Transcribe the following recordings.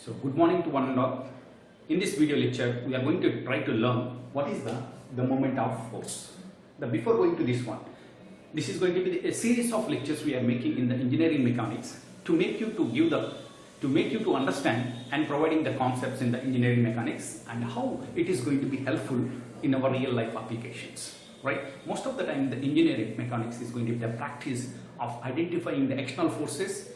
So good morning to one and all. In this video lecture, we are going to try to learn what is the moment of force. Before going to this one, this is going to be a series of lectures we are making in the engineering mechanics to make you to understand and providing the concepts in the engineering mechanics and how it is going to be helpful in our real life applications. Right? Most of the time, the engineering mechanics is going to be the practice of identifying the external forces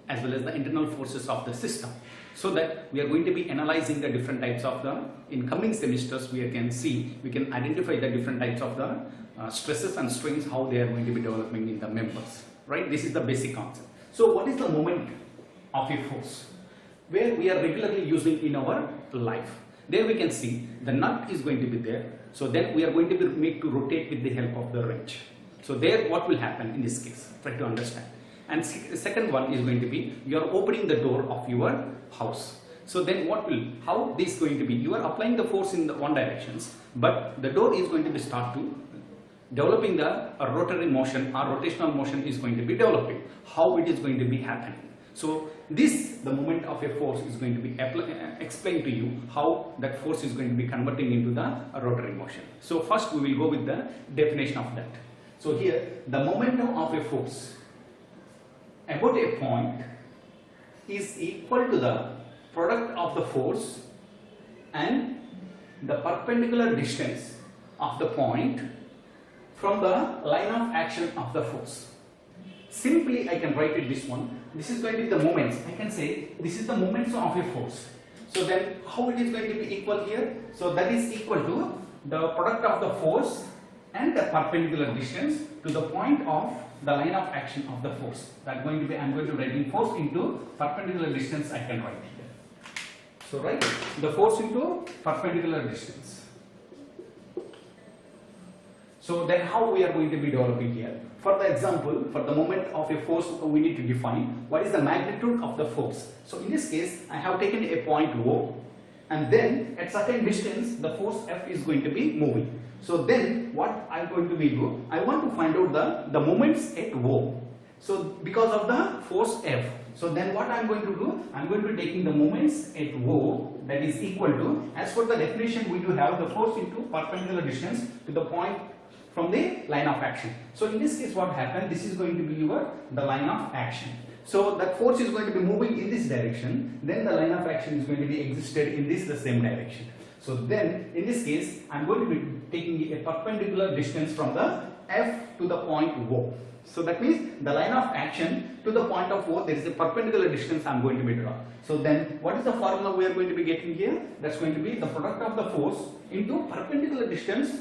as well as the internal forces of the system. So that we are going to be analyzing the different types of in coming semesters we can identify the different types of the stresses and strains, how they are going to be developing in the members. Right? This is the basic concept. So what is the moment of a force? Where we are regularly using in our life. There we can see the nut is going to be there. So then we are going to be made to rotate with the help of the wrench. So there what will happen in this case? Try to understand. And second one is going to be you are opening the door of your house. So then how this is going to be? You are applying the force in the one directions, but the door is going to be start to developing the rotary motion or rotational motion is going to be developing. How it is going to be happening? So the moment of a force is going to be explained to you how that force is going to be converting into the rotary motion. So first we will go with the definition of that. So here the momentum of a force about a point is equal to the product of the force and the perpendicular distance of the point from the line of action of the force. Simply I can write it this one. This is going to be the moments. I can say this is the moments of a force. So then how it is going to be equal here? So that is equal to the product of the force and the perpendicular distance to the point of the line of action of the force. That going to be, I am going to write in force into perpendicular distance I can write here. So write the force into perpendicular distance. So then how we are going to be developing here? For the example, for the moment of a force we need to define what is the magnitude of the force. So in this case I have taken a point O and then at certain distance the force F is going to be moving. So then what I am going to do, I want to find out the moments at O. So because of the force F. So then what I am going to do, I am going to be taking the moments at O that is equal to, as per the definition we do have the force into perpendicular distance to the point from the line of action. So in this case what happened, this is going to be the line of action. So that force is going to be moving in this direction, then the line of action is going to be existed in the same direction. So then in this case I am going to be taking a perpendicular distance from the F to the point O. So that means the line of action to the point of O, there is a perpendicular distance I am going to be draw. So then what is the formula we are going to be getting here? That's going to be the product of the force into perpendicular distance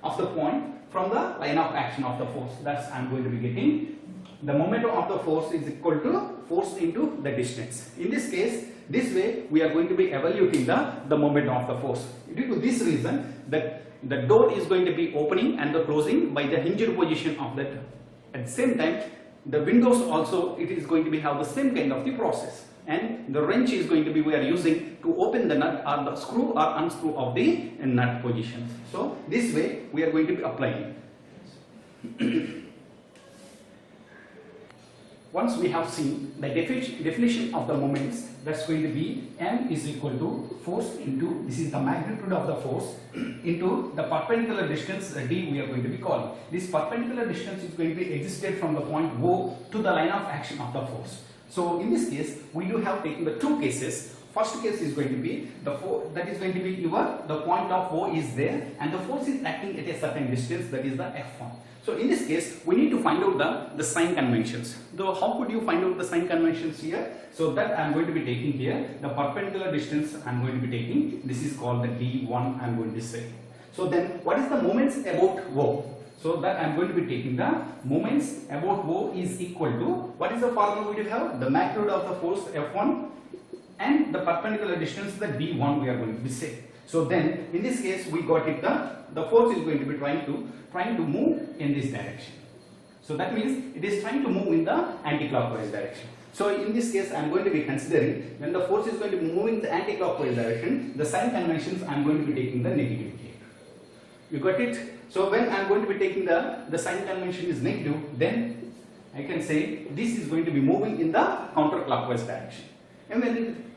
of the point from the line of action of the force. That's I am going to be getting. The momentum of the force is equal to force into the distance. In this case, this way we are going to be evaluating the momentum of the force. Due to this reason that the door is going to be opening and the closing by the hinged position of that. At the same time, the windows also it is going to be have the same kind of the process. And the wrench is going to be we are using to open the nut or the screw or unscrew of the nut positions. So this way we are going to be applying. Once we have seen the definition of the moments, that's going to be M is equal to force into, this is the magnitude of the force, into the perpendicular distance D we are going to be calling. This perpendicular distance is going to be existed from the point O to the line of action of the force. So in this case, we do have taken the two cases. First case is going to be the point of O is there and the force is acting at a certain distance, that is the F1. So in this case, we need to find out the sign conventions. Though how could you find out the sign conventions here? So that I am going to be taking here the perpendicular distance I am going to be taking. This is called the D1 I am going to say. So then what is the moments about O? So that I am going to be taking the moments about O is equal to, what is the formula we do have? The magnitude of the force F1 and the perpendicular distance the D1 we are going to be say. So then in this case we got it the force is going to be trying to move in this direction. So that means it is trying to move in the anti-clockwise direction. So in this case I am going to be considering when the force is going to be moving the anti-clockwise direction, the sign conventions I am going to be taking the negative here. You got it? So when I am going to be taking the sign convention is negative, then I can say this is going to be moving in the counterclockwise direction. And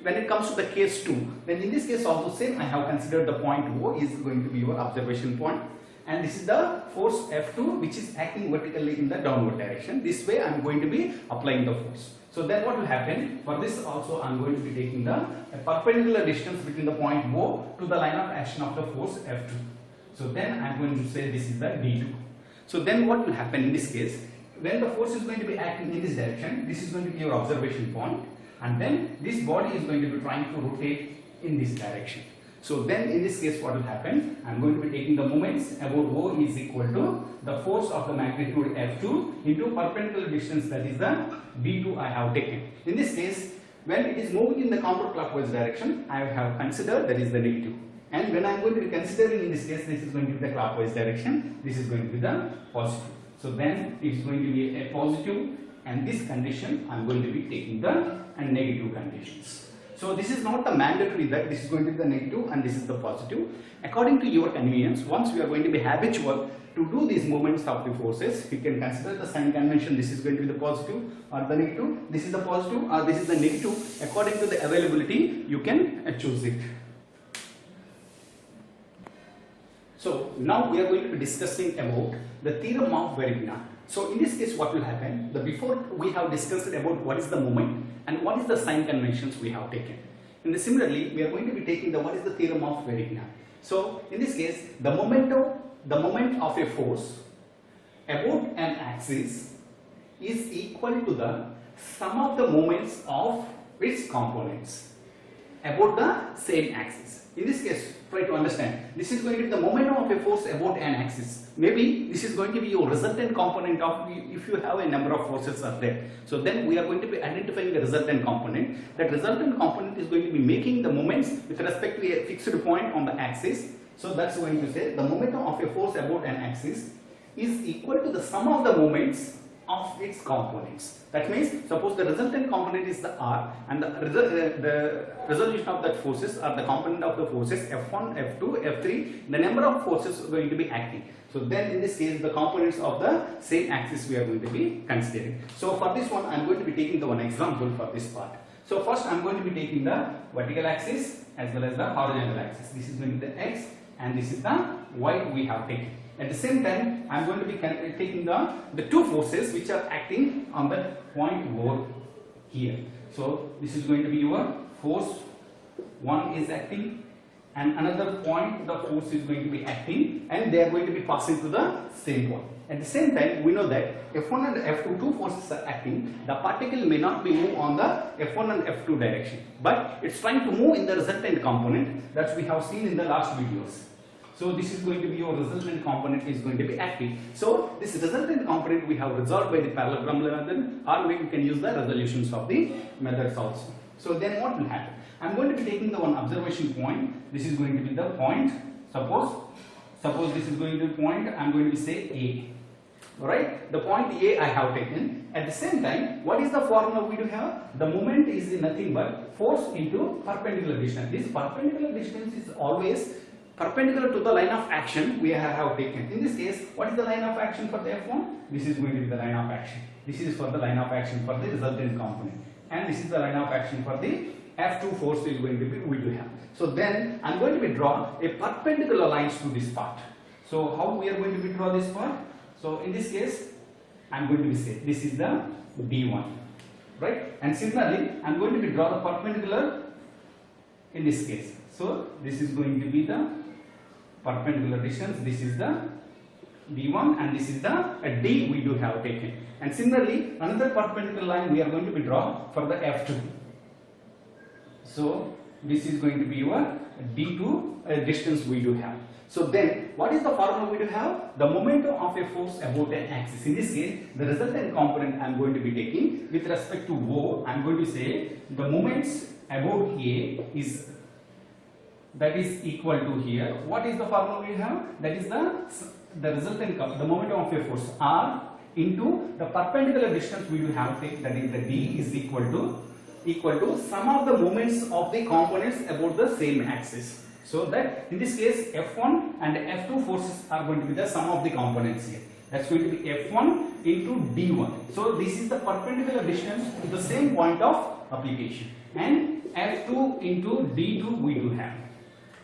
when it comes to the case 2, then in this case also same, I have considered the point O is going to be your observation point, and this is the force F2 which is acting vertically in the downward direction. This way I am going to be applying the force. So then what will happen, for this also I am going to be taking the perpendicular distance between the point O to the line of action of the force F2. So then I am going to say this is the D2. So then what will happen in this case, when the force is going to be acting in this direction, this is going to be your observation point, and then this body is going to be trying to rotate in this direction. So then in this case what will happen, I am going to be taking the moments about O is equal to the force of the magnitude F2 into perpendicular distance, that is the D2 I have taken. In this case, when it is moving in the counterclockwise direction, I have considered that is the negative. And when I am going to be considering in this case, this is going to be the clockwise direction, this is going to be the positive. So then it is going to be a positive, and this condition I am going to be taking the negative conditions. So this is not the mandatory that this is going to be the negative and this is the positive. According to your convenience, once we are going to be habitual to do these movements of the forces, you can consider the sign convention. This is going to be the positive or the negative, this is the positive or this is the negative. According to the availability, you can choose it. So now we are going to be discussing about the theorem of Varignon. So in this case what will happen, before we have discussed about what is the moment and what is the sign conventions we have taken. And similarly we are going to be taking the what is the theorem of Varignon. So in this case the moment of a force about an axis is equal to the sum of the moments of its components about the same axis. In this case, try to understand, this is going to be the momentum of a force about an axis. Maybe this is going to be your resultant component of, if you have a number of forces are there. So then we are going to be identifying the resultant component. That resultant component is going to be making the moments with respect to a fixed point on the axis. So that's going to say the momentum of a force about an axis is equal to the sum of the moments of its components. That means suppose the resultant component is the R, and the resolution of that forces are the component of the forces F1, F2, F3, the number of forces are going to be acting. So then in this case the components of the same axis we are going to be considering. So for this one I am going to be taking the one example for this part. So first I am going to be taking the vertical axis as well as the horizontal axis. This is going to be the X and this is the Y we have taken. At the same time, I am going to be taking the two forces which are acting on that point over here. So this is going to be your force 1 is acting, and another point the force is going to be acting, and they are going to be passing to the same point. At the same time, we know that F1 and F2, two forces are acting. The particle may not be moved on the F1 and F2 direction, but it's trying to move in the resultant component that we have seen in the last videos. So this is going to be your resultant component is going to be active. So this resultant component we have resolved by the parallelogram method, or we can use the resolutions of the methods also. So then what will happen? I am going to be taking the one observation point. This is going to be the point. Suppose this is going to be point. I am going to be say A. Alright, the point A I have taken. At the same time, what is the formula we do have? The moment is nothing but force into perpendicular distance. This perpendicular distance is always perpendicular to the line of action we have taken. In this case, what is the line of action for the F1? This is going to be the line of action. This is for the line of action for the resultant component. And this is the line of action for the F2 force is going to be we do have. So then I am going to be draw a perpendicular lines to this part. So how we are going to be draw this part? So in this case, I am going to be say this is the D1. Right? And similarly, I am going to be draw the perpendicular in this case. So this is going to be the perpendicular distance, this is the D1 and this is the D we do have taken. And similarly, another perpendicular line we are going to be draw for the F2. So this is going to be your D2 distance we do have. So then, what is the formula we do have? The momentum of a force about an axis. In this case, the resultant component I am going to be taking with respect to O. I am going to say the moments about A is that is equal to here. What is the formula we have? That is the resultant, the momentum of a force R into the perpendicular distance we do have taken, that is the D is equal to sum of the moments of the components about the same axis. So that in this case F1 and F2 forces are going to be the sum of the components here. That's going to be F1 into D1. So this is the perpendicular distance to the same point of application. And F2 into D2 we do have.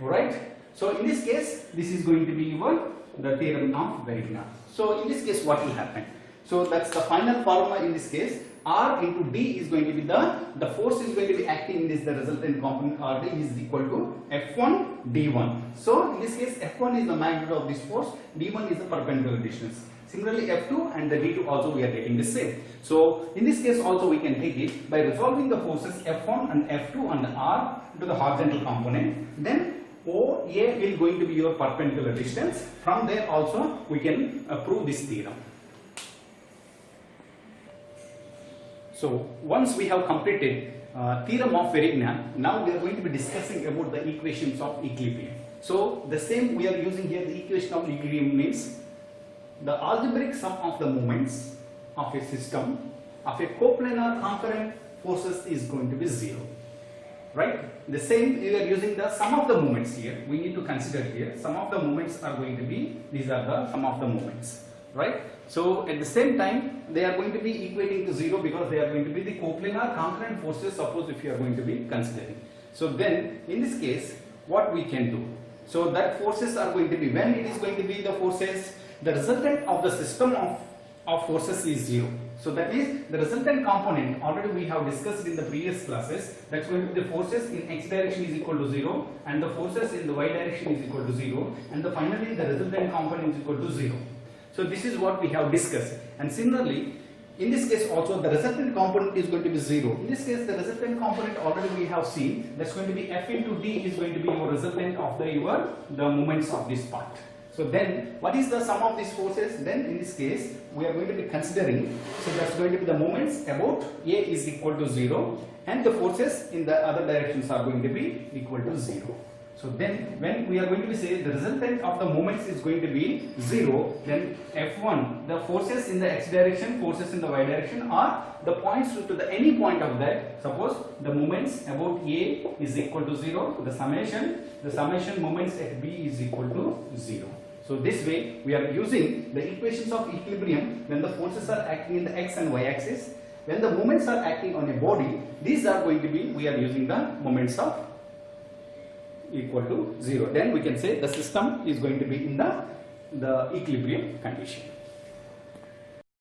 Alright. So in this case, this is going to be your the theorem of Varignon. So in this case, what will happen? So that's the final formula in this case. R into D is going to be the force is going to be acting in this, the resultant component RD is equal to F1 D1. So in this case, F1 is the magnitude of this force, D1 is the perpendicular distance. Similarly, F2 and the D2 also we are getting the same. So in this case also we can take it by resolving the forces F1 and F2 and R to the horizontal component. Then OA will going to be your perpendicular distance. From there also we can prove this theorem. So once we have completed theorem of Varignon, now we are going to be discussing about the equations of equilibrium. So the same we are using here, the equation of equilibrium means the algebraic sum of the moments of a system of a coplanar concurrent forces is going to be 0. Right? The same we are using the sum of the moments here. We need to consider here some of the moments are going to be, these are the sum of the moments. Right? So at the same time they are going to be equating to 0 because they are going to be the coplanar concurrent forces, suppose if you are going to be considering. So then in this case what we can do? So that forces are going to be, when it is going to be the forces, the resultant of the system of forces is 0. So that means the resultant component already we have discussed in the previous classes, that's going to be the forces in x direction is equal to 0 and the forces in the y direction is equal to 0 and finally the resultant component is equal to 0. So this is what we have discussed, and similarly in this case also the resultant component is going to be 0. In this case the resultant component already we have seen, that's going to be F into D is going to be your resultant of the moments of this part. So then what is the sum of these forces? Then in this case we are going to be considering, so that's going to be the moments about A is equal to 0 and the forces in the other directions are going to be equal to 0. So then when we are going to be say the resultant of the moments is going to be 0, then F1, the forces in the x direction, forces in the y direction are the points to the any point of that. Suppose the moments about A is equal to 0, the summation moments at B is equal to 0. So this way we are using the equations of equilibrium when the forces are acting in the x and y axis. When the moments are acting on a body, these are going to be, we are using the moments of equal to 0. Then we can say the system is going to be in the equilibrium condition.